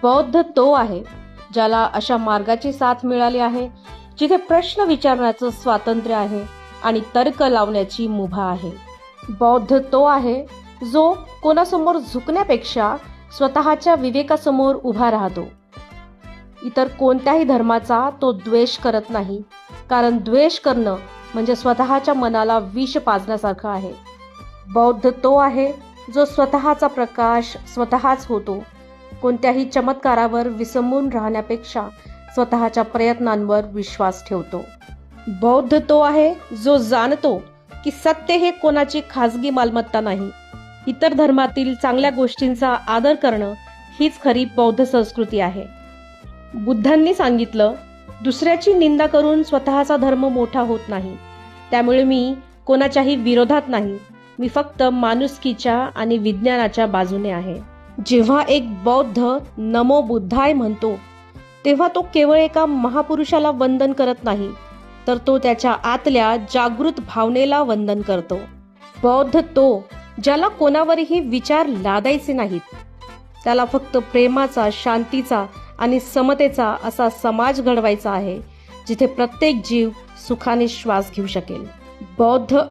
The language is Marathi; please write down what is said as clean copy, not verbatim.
बौद्ध तो आहे ज्याला अशा मार्गाची साथ मिळाली आहे जिथे प्रश्न विचारण्याचं स्वातंत्र्य आहे आणि तर्क लावण्याची मुभा आहे. बौद्ध तो आहे जो कोणासमोर झुकण्यापेक्षा स्वतःच्या विवेकासमोर उभा राहतो. इतर कोणत्याही धर्माचा तो द्वेष करत नाही, कारण द्वेष करणं म्हणजे स्वतःच्या मनाला विष पाजण्यासारखं आहे. बौद्ध तो आहे जो स्वतःचा प्रकाश स्वतःच होतो, कोणत्याही चमत्कारावर विसंबून राहण्यापेक्षा स्वतःच्या प्रयत्नांवर विश्वास ठेवतो. बौद्ध तो आहे जो जाणतो की सत्य हे कोणाची खाजगी मालमत्ता नाही. इतर धर्मातील चांगल्या गोष्टींचा आदर करणं हीच खरी बौद्ध संस्कृती आहे. बुद्धांनी सांगितलं, दुसऱ्याची निंदा करून स्वतःचा धर्म मोठा होत नाही. त्यामुळे मी कोणाच्याही विरोधात नाही, मी फक्त माणुसकीच्या आणि विज्ञानाच्या बाजूने आहे. जेव्हा एक बौद्ध नमो बुद्धाय म्हणतो तेव्हा तो केवळ एका महापुरुषाला वंदन करत नाही, तर तो त्याच्या आतल्या जागृत भावनेला वंदन करतो. बौद्ध तो ज्याला कोणावरही विचार लादायचे नाहीत, त्याला फक्त प्रेमाचा, शांतीचा आणि समतेचा असा समाज घडवायचा आहे जिथे प्रत्येक जीव सुखाने श्वास घेऊ शकेल. बौद्ध